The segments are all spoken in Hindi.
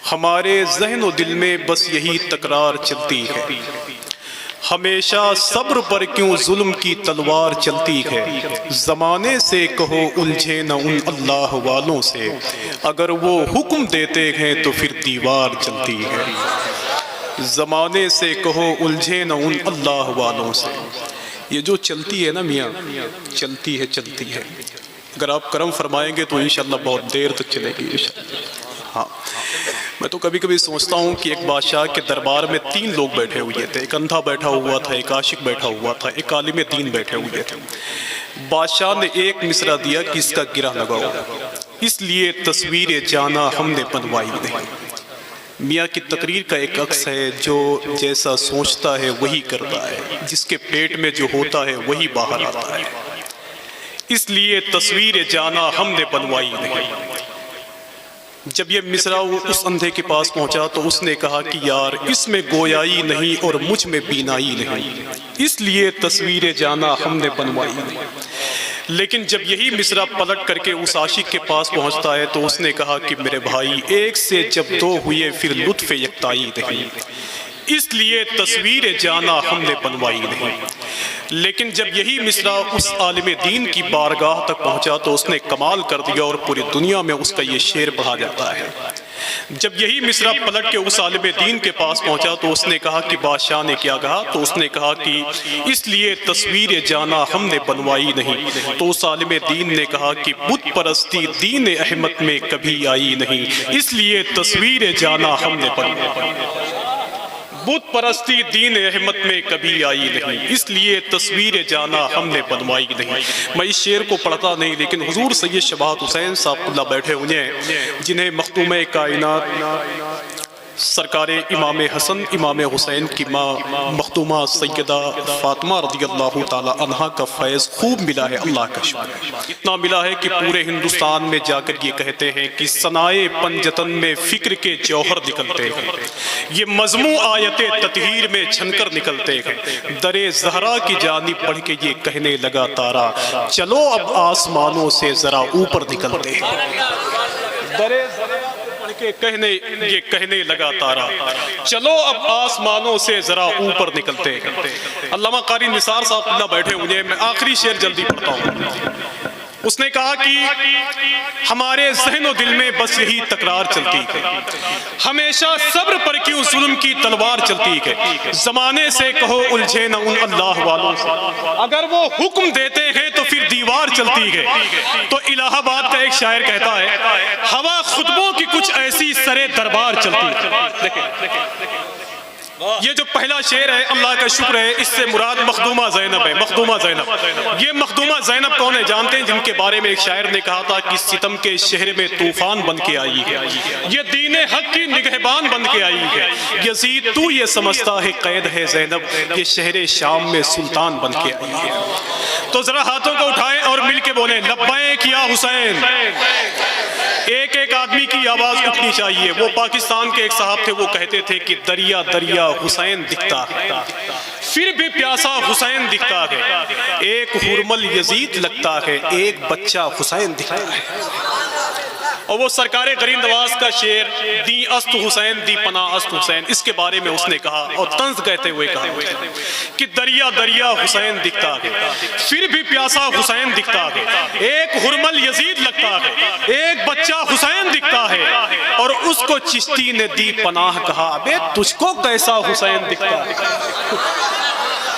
हमारे जहन व दिल में बस यही तकरार चलती है, हमेशा सब्र पर क्यों जुल्म की तलवार चलती है। ज़माने से कहो उलझे न उन अल्लाह वालों से, अगर वो हुक्म देते हैं तो फिर दीवार चलती है। ज़माने से कहो उलझे न उन अल्लाह वालों से, ये जो चलती है ना मियाँ, चलती है। अगर आप करम फरमाएंगे तो इंशाअल्लाह बहुत देर तक चलेगी। हाँ, मैं तो कभी कभी सोचता हूँ कि एक बादशाह के दरबार में 3 लोग बैठे हुए थे। एक अंधा बैठा हुआ था, एक आशिक बैठा हुआ था, एक आलिम दीन बैठे हुए थे। बादशाह ने एक मिसरा दिया कि इसका गिरा लगाओ, इसलिए तस्वीर जाना हमने बनवाई नहीं। मियाँ की तकरीर का एक अक्स है, जो जैसा सोचता है वही करता है, जिसके पेट में जो होता है वही बाहर आता है, इसलिए तस्वीर जाना हमने बनवाई नहीं। जब ये मिसरा उस अंधे के पास पहुंचा तो उसने कहा कि यार इसमें गोयाई नहीं और मुझ में बीनाई नहीं, इसलिए तस्वीर जाना हमने बनवाई नहीं। लेकिन जब यही मिसरा पलट करके उस आशिक के पास पहुंचता है तो उसने कहा कि मेरे भाई, एक से जब 2 हुए फिर लुत्फ यकताई नहीं, इसलिए तस्वीर जाना हमने बनवाई नहीं। लेकिन जब यही मिसरा उस आलिम दीन की बारगाह तक पहुंचा तो उसने कमाल कर दिया और पूरी दुनिया में उसका ये शेर बढ़ा जाता है। जब यही मिसरा पलट के उस आलिम दीन के पास पहुंचा तो उसने कहा कि बादशाह ने क्या कहा, तो उसने कहा कि इसलिए तस्वीर जाना हमने बनवाई नहीं। तो उस आलिम दीन ने कहा कि बुत परस्ती दीन अहमद में कभी आई नहीं, इसलिए तस्वीर जाना हमने बनवाई। बुत परस्ती दीन अहमद में कभी आई नहीं, इसलिए तस्वीर जाना हमने बनवाई नहीं। मैं इस शेर को पढ़ता नहीं, लेकिन हुजूर सैयद शबात हुसैन साहब बैठे हुए हैं, जिन्हें मखदूम कायनात सरकार इमाम हसन इमाम हुसैन की माँ मखदूमा सैयदा फातिमा रज़ियल्लाहु ताला अन्हा का फैज़ खूब मिला है। अल्लाह का शुक्र, इतना मिला है कि पूरे हिंदुस्तान में जाकर ये कहते हैं कि सनाए पंजतन में फ़िक्र के जौहर निकलते हैं, ये मज़मू आयते ततहीर में छनकर निकलते हैं। दरे ज़हरा की जानिब बढ़ के ये कहने लगा तारा, चलो अब आसमानों से ज़रा ऊपर निकलते हैं। दरे के कहने लगा तारा, चलो अब आसमानों से जरा ऊपर निकलते हैं। अल्लामा कारी निसार साहब बैठे हुए, मैं आखिरी शेर जल्दी पढ़ता हूँ। उसने कहा कि हमारे ज़हन दिल में बस यही तकरार चलती है, हमेशा सब्र पर क्यों जुल्म की तलवार चलती है। ज़माने से कहो उलझे न उन अल्लाह वालों से, अगर वो हुक्म देते हैं तो फिर दीवार चलती है। तो इलाहाबाद का एक शायर कहता है, हवा खुतबों की कुछ ऐसी सरे दरबार चलती है। देखिए ये जो पहला शेर है, अल्लाह का शुक्र है, इससे मुराद मखदूमा ज़ैनब है। मखदूमा ज़ैनब, ये मखदूमा ज़ैनब कौन है जानते हैं? जिनके बारे में एक शायर ने कहा था कि सितम के शहर में तूफान बन के आई है, ये दीन हक की निगहबान बन के आई है। यजीद तू ये समझता है कैद है ज़ैनब, ये शहर शाम में सुल्तान बन के आई है। तो जरा हाथों को उठाएं और मिलके बोले लब्बैक या हुसैन। एक एक आदमी की आवाज उठनी चाहिए। वो पाकिस्तान के एक साहब थे, वो कहते थे कि दरिया दरिया हुसैन दिखता है, फिर भी प्यासा हुसैन दिखता है। एक हुरमल यजीद लगता है, एक बच्चा हुसैन दिखता है। और वो सरकारे गरीब नवाज का शेर, दी अस्त हुसैन दी पना अस्त हुसैन, इसके बारे में उसने कहा और तंज कहते हुए कहा कि दरिया दरिया हुसैन दिखता है, फिर भी प्यासा हुसैन दिखता है। एक हुरमल यजीद लगता है, एक बच्चा हुसैन दिखता है। और उसको चिश्ती ने दी पनाह कहा, अबे तुझको कैसा हुसैन दिखता है।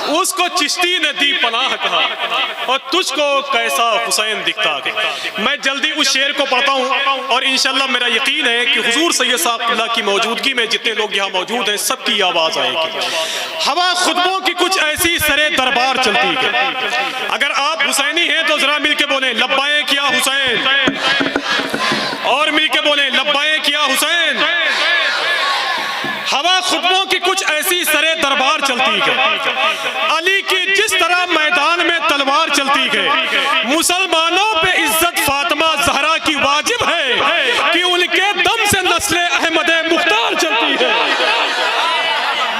उसको चिश्ती ने दी पनाह कहा और तुझको कैसा हुसैन दिखता है। मैं जल्दी उस शेर को पढ़ता हूँ और इंशाल्लाह मेरा यकीन है कि हुजूर सैयद साहब की मौजूदगी में जितने लोग यहाँ मौजूद हैं सबकी आवाज आएगी। हवा खुतबों की कुछ ऐसी सरे दरबार चलती है। अगर आप हुसैनी हैं तो जरा मिलके बोले लब्बैक या हुसैन, और मिलके बोले लब्बैक या हुसैन। हवा खुतबों की कुछ ऐसी सरे दरबार चलती है, अली की जिस तरह मैदान में तलवार चलती है। मुसलमानों पे इज्जत फातिमा ज़हरा की वाजिब है कि उनके दम से नस्ले अहमद मुख्तार चलती है।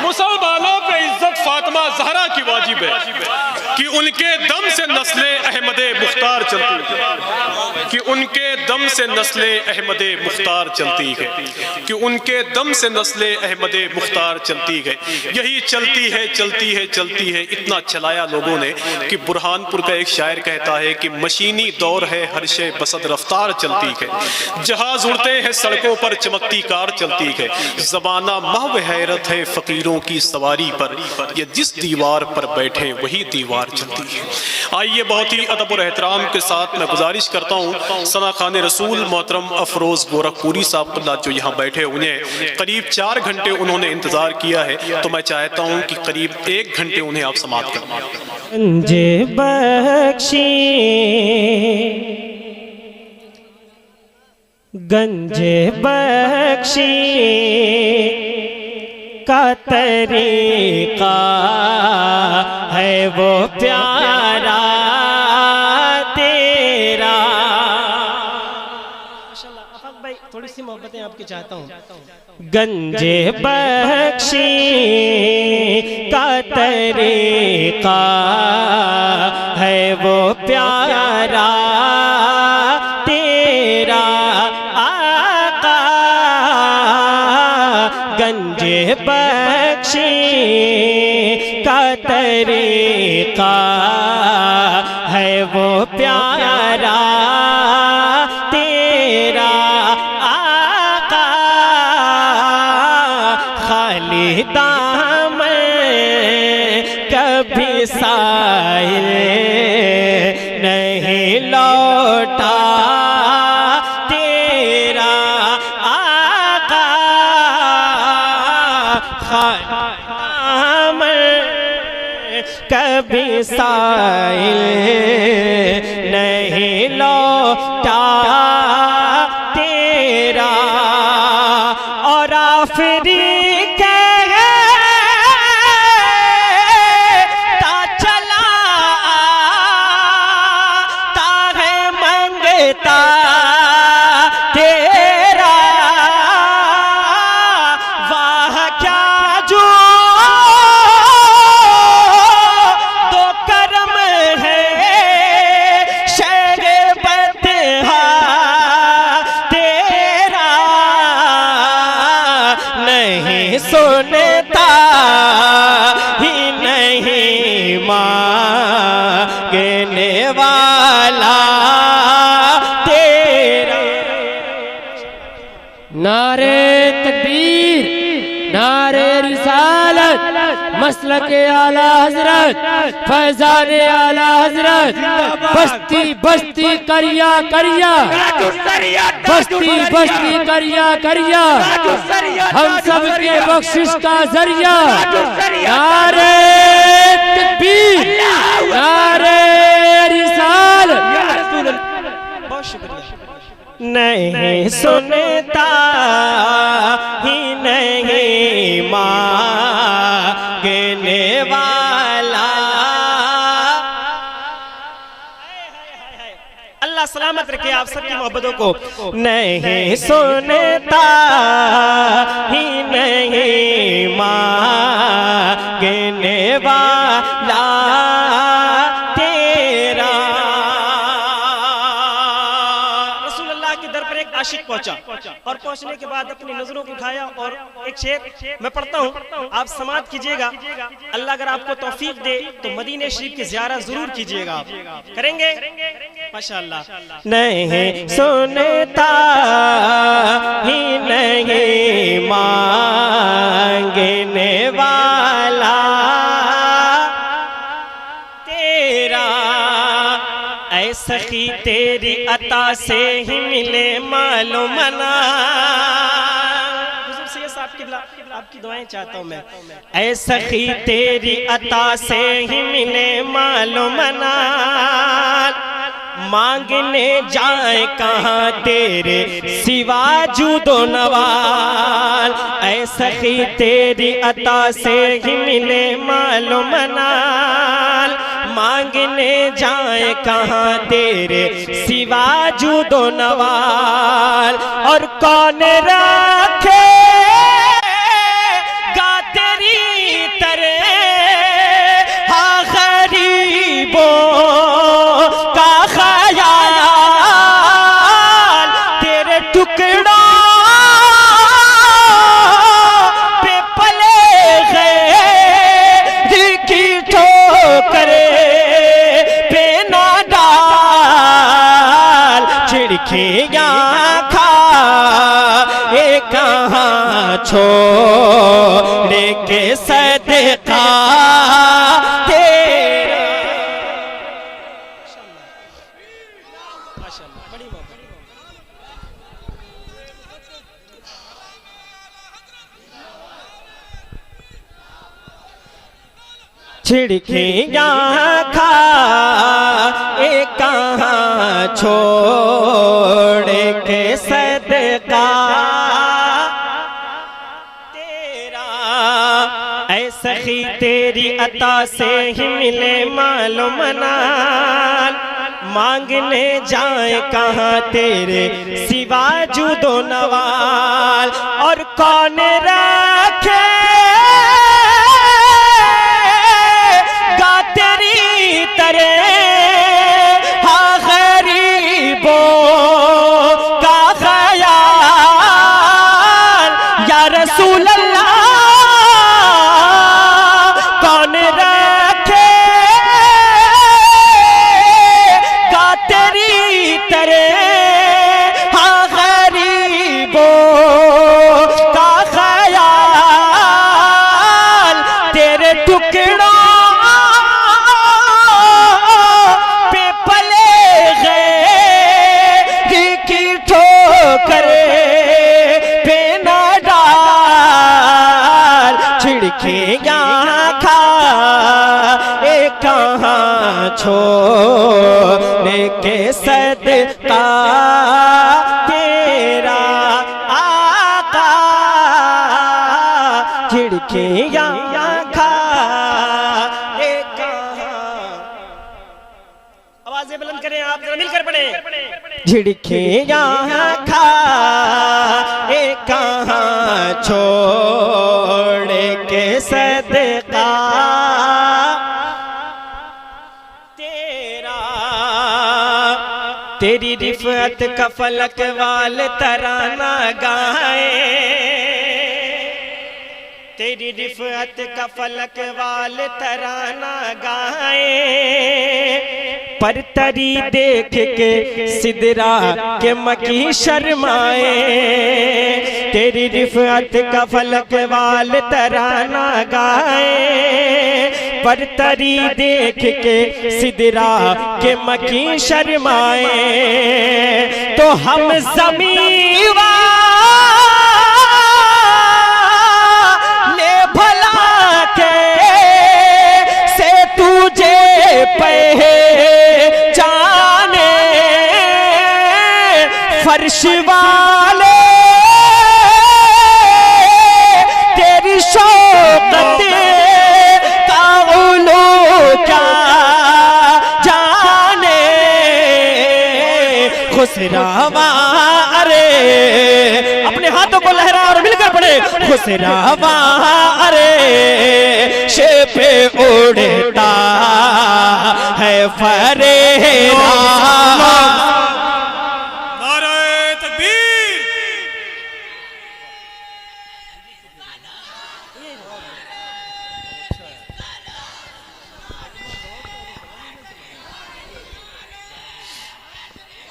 मुसलमानों पे इज्जत फातिमा ज़हरा की वाजिब है। कि उनके दम से नस्ले अहमदे मुख्तार चलती है, कि उनके दम से नस्ले अहमदे मुख्तार चलती है, कि उनके दम से नस्ले अहमदे मुख्तार चलती है। यही चलती है चलती है चलती है, इतना चलाया लोगों ने कि बुरहानपुर का एक शायर कहता है कि मशीनी दौर है हर्षे बसद रफ्तार चलती है, जहाज उड़ते हैं सड़कों पर चमकती कार चलती है, ज़माना महव हैरत है फकीरों की सवारी पर, ये जिस दीवार पर बैठे वही दीवार चलती है। आइए बहुत ही अदब और एहतराम के साथ मैं गुजारिश करता हूँ सना खान रसूल मोहतरम अफरोज गोरखपुरी साहब जो यहाँ बैठे, उन्हें करीब 4 घंटे उन्होंने इंतजार किया है, तो मैं चाहता हूँ कि करीब 1 घंटे उन्हें आप समाप्त करें। गंजे बख्शी गंजे बख्शी का तरीका है वो प्यारा तेरा। माशाल्लाह भाई, थोड़ी सी मोहब्बतें आपकी चाहता हूँ। गंजे बख्शी का तरीका है वो प्यारा तेरा आका। गंजे बख्शी का तरीका है वो प्यारा तेरा आका। खाली दामन कभी साइल नहीं लौटा तेरा आका। कभी साइल नहीं लौटा तेरा। और आफरी तेरा वाह क्या जो तो करम है शेर बतहा तेरा। नहीं सुनता ही नहीं मांगने वाला नारे तकबीर, नारे रिसालत, मसलके आला हजरत, फैजाने आला हजरत। बस्ती बस्ती करिया करिया, बस्ती बस्ती करिया करिया, हम सब के बख्शिश का जरिया। नारे तकबीर, नारे रिसालत। बहुत शुक्रिया। नहीं सुनता ही नहीं मांगने वाला। अल्लाह सलामत रखे आप सबकी मोहब्बतों को। नहीं सुनता ही नहीं मांगने वाला तेरा। आशिक पहुंचा और पहुंचने के बाद अपनी नजरों को उठाया और एक शेर मैं पढ़ता हूं, आप समाअत कीजिएगा। अल्लाह अगर आपको तौफीक दे तो मदीने शरीफ की ज़ियारत जरूर कीजिएगा। आप करेंगे माशाअल्लाह। नहीं सुनता ही नहीं मांगने वाला तेरा। ऐ सखी तेरी अता से ही मिले मालो मना। हुजूर सैयद साहब किबला आपकी दुआएं चाहता हूँ मैं। ऐ सखी तेरी अता से ही मिले मालो मना। मांगने जाए कहाँ तेरे सिवा जूदो नवाल। ऐ सखी तेरी अता से ही मिले मालो मनाल। मांगने जाए कहाँ तेरे सिवा जूदो नवाल। और कौन रखे गा तेरी तरह आखरी कहाँ छोड़ के सदका तेरा। माशाल्लाह, बड़ी मोहब्बत। छिड़कियाँ खा कहाँ छोड़ के सदका तेरा। ऐसा ही तेरी अता से ही मिले मालो मनाल, मांगने जाए कहाँ तेरे सिवा जुदो नवाल। और कौन रखे तेरी तरह हाँ गरीबों का ख्याल। या रसूल अल्लाह कौन रखे का तेरी तरह हाँ गरीबों का ख्याल। तेरे टुकड़ों छिड़कियाँ खा कहाँ छोड़ के सदका तेरा आका। छिड़कियाँ खा कहाँ। आवाजें बुलंद करें आप, जरा मिलकर पढ़ें। झिड़कियाँ खा कहाँ छोड़ के सदका तेरा। तेरी रिफत का फलक वाल तराना गाए, तेरी रिफत का फलक वाल तराना गाए। पर तरी देख के सिदरा के मकी शर्माए। तेरी रिफत का फलक वाल तराना गाए। पर तरी देख के सिदरा के मकी शर्माए। तो हम ज़मीन ले भला के से तुझे पहचाने। फर्श वाले तेरी शौकत का उलू क्या जाने। खुसरावा अरे अपने हाथों को लहरा और मिलकर पढ़े। खुसरावा अरे शे पे उड़ता है फरेरा। नारे तकबीर।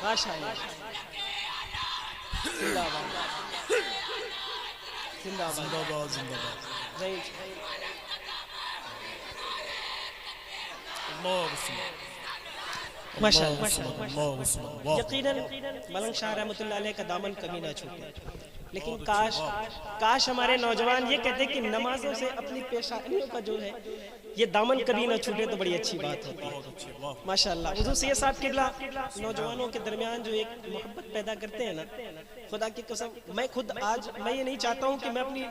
माशाअल्लाह, जिंदाबाद जिंदाबाद जिंदाबाद जिंदाबाद। नहीं, माशाअल्लाह। यकीनन मलंग शाह रहमतुल्लाह अलैह का दामन कभी ना छूटे। लेकिन काश हमारे नौजवान ये कहते कि नमाजों से अपनी पेशानियों का जो है ये दामन कभी ना छूटे, तो बड़ी अच्छी बात होती है। माशाअल्लाह। हुजूर सैयद साहब किबला नौजवानों के दरमियान जो एक मोहब्बत पैदा करते हैं ना, खुदा की कसम मैं खुद आज मैं ये नहीं चाहता हूँ कि मैं अपनी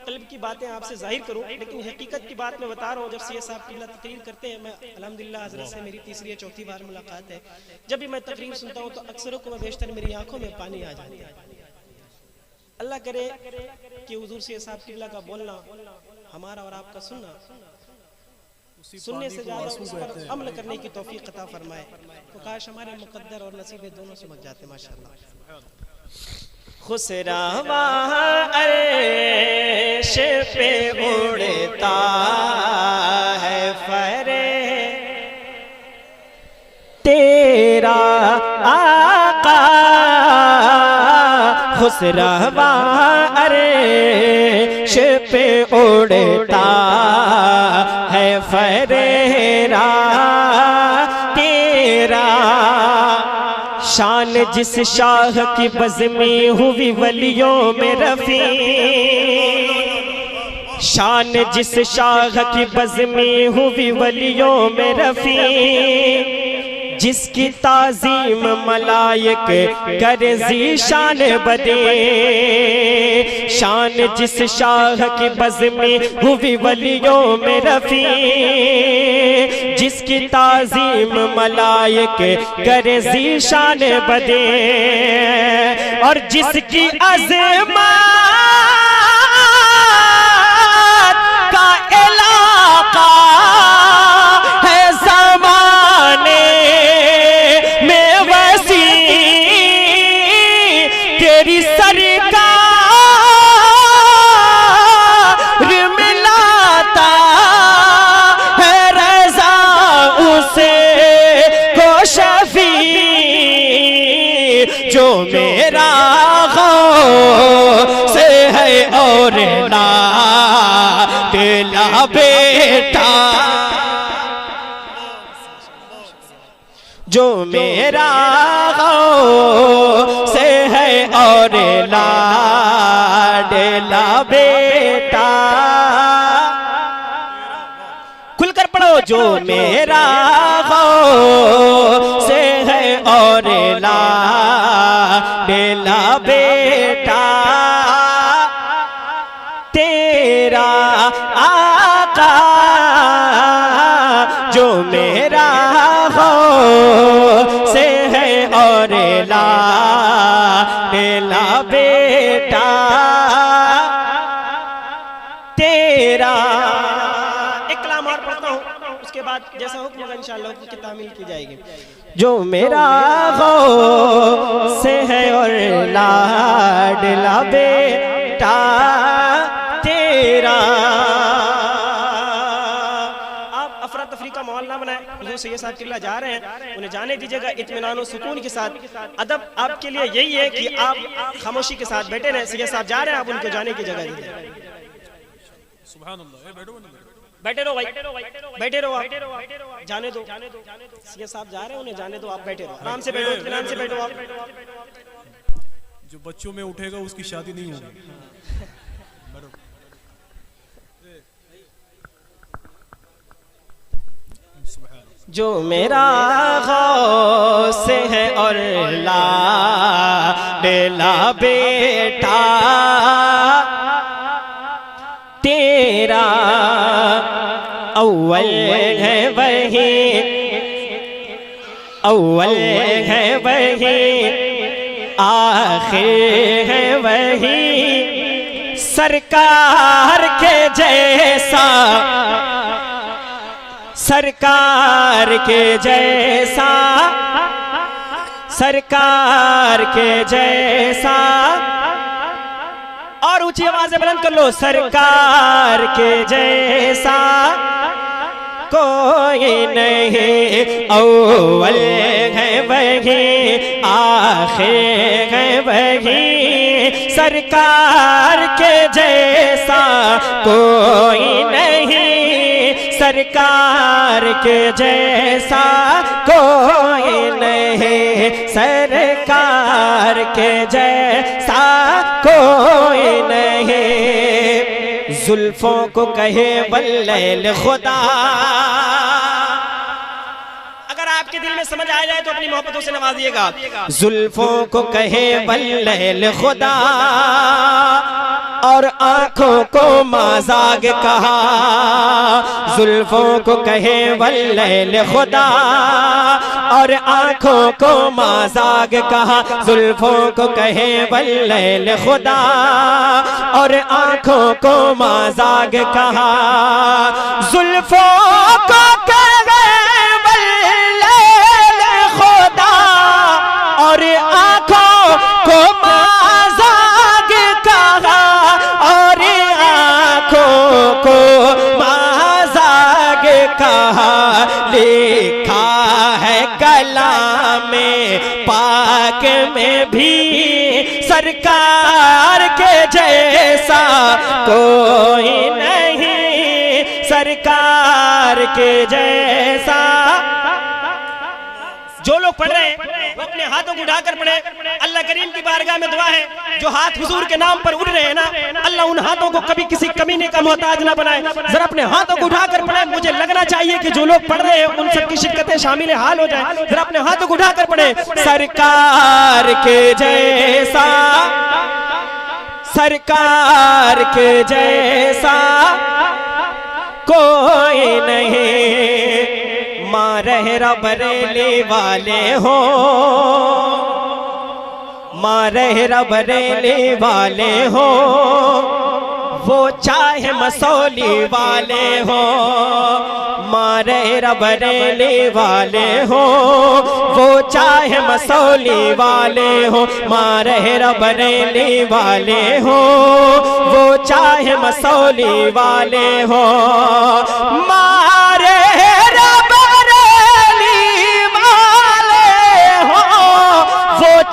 कल्ब की बातें आपसे जाहिर करूँ, लेकिन हकीकत की बात मैं बता रहा हूँ। जब सैयद साहब किबला तकरीर करते हैं, मैं अल्हम्दुलिल्लाह हज़रत से मेरी तीसरी या चौथी बार मुलाकात है। जब भी मैं तकरीर सुनता हूँ तो अक्सरों को मैं बेशतर मेरी आंखों में पानी आ जाता है। अल्लाह करे कि हुजूर सैयद साहब किबला का बोलना, हमारा और आपका सुनने से ज्यादा उस पर अमल करने की तौफीक अता फरमाए। तो काश हमारे मुकद्दर और नसीबे दोनों समझ जाते। माशाअल्लाह। खुसरावा अर्श पे उड़ता है फरे तेरा आका। खुसरवा अर्श पे उड़ता है फरेरा तेरा। शान जिस शाह की बज़्मी हुई वलियों में रफ़ी, शान जिस शाह की बज़्मी हुई वलियों में रफ़ी, जिसकी ताज़ीम मलाइक करे ज़ीशान बदे। शान जिस शाह की बज़्मी हुई वलियों में रफ़ी, जिसकी ताज़ीम मलाइक करे ज़ीशान बदे। और जिसकी अज़मत का इलाका है ज़माने में वसी, तेरी सरकार मिलाता है रज़ा उसे को शफी। जो मेरा गौस है और लाडला बेटा, जो मेरा गौस है और लाडला बेटा। खुलकर पढ़ो, जो मेरा गौस है और लाडला बेटा तेरा आका। जो मेरा गौस है और लाडला बेटा तेरा। एक कलाम और पढ़ता हूँ, उसके बाद जैसा हुक्म होगा इंशाअल्लाह हुक्म की तामील की जाएगी। जो मेरा गौस है और लाडला बेटा तेरा। आप अफरा तफरी का माहौल ना बनाए, जो सैयद साहब किला जा रहे हैं उन्हें जाने दीजिएगा इत्मीनान और सुकून के साथ। अदब आपके लिए यही है कि आप खामोशी के साथ बैठे रहें। सैयद साहब जा रहे हैं, आप उनको जाने की जगह दीजिए। बैठे रहो भाई, बैठे रहो आप, जाने दो। सैयद साहब जा रहे हैं, उन्हें जाने दो, आप बैठे रहो, आराम से बैठो, इत्मीनान से बैठो आप। जो बच्चों में उठेगा उसकी शादी नहीं होगी। जो मेरा गौस है और लाडला बेटा तेरा। अव्वल है वही, अव्वल है वही, आखिर है वही, सरकार के जैसा, सरकार के जैसा, सरकार के जैसा। और ऊंची आवाज से बुलंद कर लो, सरकार के जैसा कोई नहीं। अव्वल है वही, आखिर है वही, सरकार के जैसा कोई नहीं, सरकार के जैसा कोई नहीं, सरकार के जैसा कोई नहीं। जुल्फों को कहे वल्लैल खुदा। अगर आपके दिल में समझ आ जाए तो अपनी मोहब्बतों से नवाजिएगा। जुल्फों को कहे वल्लैल खुदा, और आँखों को माज़ाग कहा। जुल्फों को कहे वल्लैल खुदा, और आँखों को माज़ाग कहा। जुल्फों को कहे वल्लैल खुदा, और आँखों को माज़ाग कहा। जुल्फों को कहे वल्लैल खुदा, और आँखों को माज़ाग कहा, और आँखों को माज़ाग कहा। लिखा है कलाम पाक में भी सरकार के जैसा कोई नहीं, सरकार के जैसा। जो लोग पढ़ रहे हैं वो अपने हाथों को उठाकर पढ़े। अल्लाह करीम की बारगाह में दुआ है, जो हाथ हुजूर के नाम पर उड़ रहे हैं ना, अल्लाह उन हाथों को कभी किसी कमीने का मोहताज ना बनाए। जरा अपने हाथों को उठाकर पढ़े। मुझे लगना चाहिए कि जो लोग पढ़ रहे हैं उन सबकी शिरकतें शामिल हाल हो जाए। जरा अपने हाथों को उठाकर पढ़े। सरकार के जैसा, सरकार के जैसा कोई नहीं। मारहरा बरेली वाले हो, मारहरा बरेली वाले हो, वो चाहे मसौली वाले हो। मारहरा बरेली वाले हो, वो चाहे मसौली वाले हो। मारहरा बरेली वाले हो, वो चाहे मसौली वाले हो। मारहरा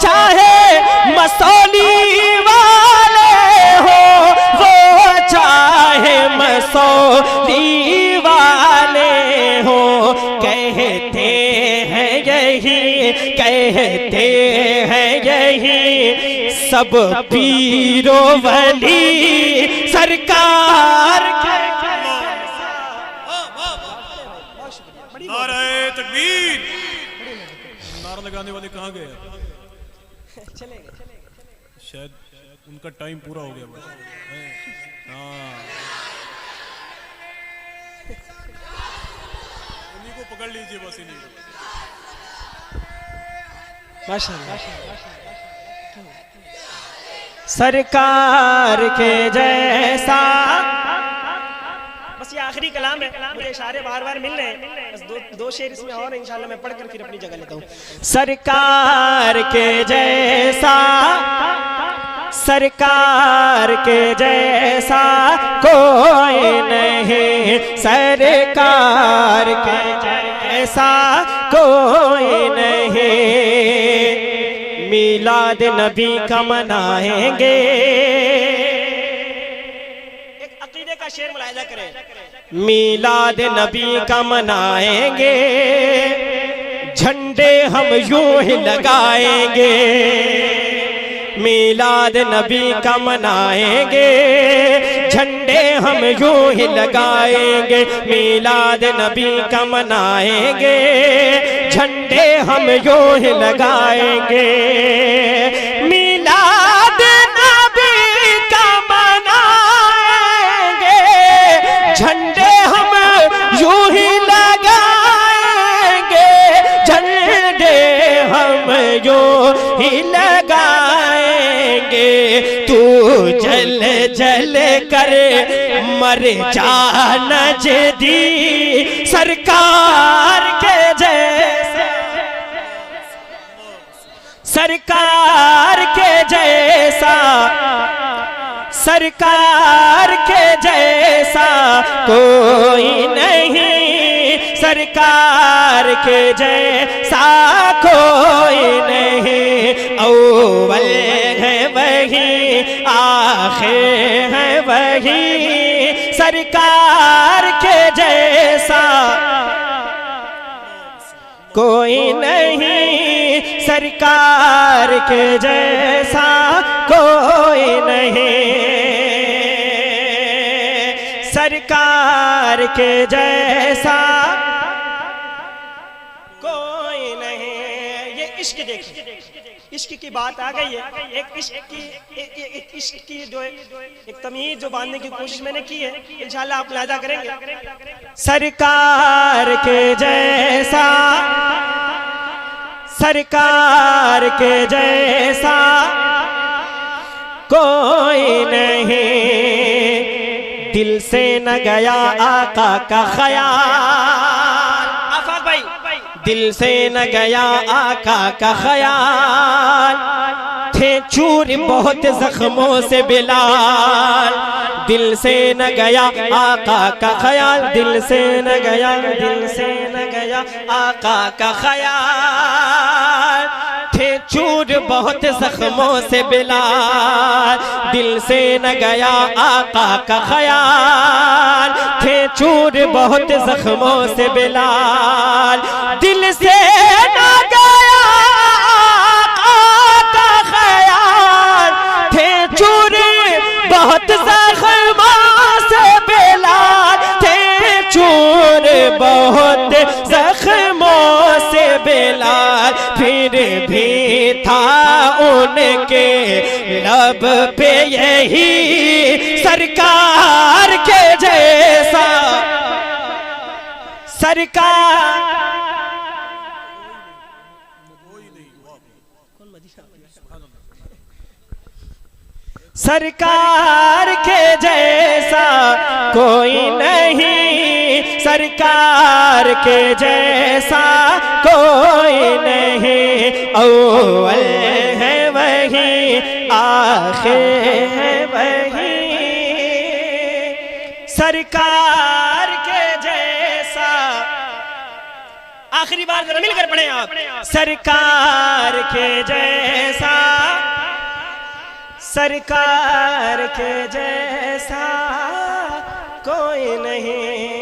चाहे मसौली वाले हो, वो चाहे मसौली वाले हो। कहते हैं यही, कहते हैं यही सब पीरो वली सरकार के। नारे तकबीर। नारा लगाने वाले कहाँ गए? शायद उनका टाइम पूरा हो गया। हाँ, उन्हीं को पकड़ लीजिए बस, इन्हीं को। माशाअल्लाह। सरकार के जैसा। बस ये आखिरी कलाम है, मुझे इशारे बार बार मिल रहे हैं। बस दो शेर इसमें और इंशाल्लाह मैं पढ़कर फिर अपनी जगह लेता हूँ। सरकार के जैसा, सरकार के जैसा कोई नहीं। सरकार के जैसा कोई नहीं। मिलाद नबी का मनाएंगे। एक अकीदे का शेर मुलाहिजा करें। मिलाद नबी का मनाएंगे, झंडे हम यूं ही लगाएंगे। मिलाद नबी का मनाएंगे, झंडे हम यूं ही लगाएंगे। मिलाद नबी का मनाएंगे, झंडे हम यूं ही लगाएंगे। मिलाद नबी का मनाएंगे, झंडे हम यूं ही लगाएंगे। झंडे हम यूं ही लगाएंगे। तू जल जल कर मर जाना जदी सरकार के जैसे। सरकार के जैसा, सरकार के जैसा कोई नहीं। सरकार के जैसा कोई नहीं। अव्वल है वही, आखिर है वही। सरकार के जैसा कोई नहीं। सरकार के जैसा कोई नहीं। सरकार के जैसा कोई नहीं। ये इश्क देखिए, इश्क की बात आ गई है। एक इश्क की जो एक तमीज जो बांधने की कोशिश मैंने की है, इंशाल्लाह आप लादा करेंगे। सरकार के जैसा, सरकार के जैसा कोई नहीं। दिल से न गया आका का ख्याल। आफाक भाई, दिल से न गया आका का ख्याल। थे चूर बहुत जख्मों से बिलाल। दिल से न गया आका का ख्याल। दिल से न गया, दिल से न गया आका का ख्याल। थे चूर बहुत जख्मों से बिलाल, दिल से न गया आका का ख्याल, थे चूर बहुत जख्मों से बिलाल, दिल से न गया आका का ख्याल, थे चूर बहुत जख्मों से बिलाल, थे चूर बहुत जख्मों से बिलाल, फिर भी था उनके लब पे यही सरकार के जैसा सरकार। सरकार के जैसा कोई नहीं, सरकार के जैसा कोई नहीं, अव्वल है वही आखिर है वही, सरकार के जैसा। आखिरी बार जरा मिलकर पढ़ें आप, सरकार के जैसा, सरकार के जैसा कोई नहीं।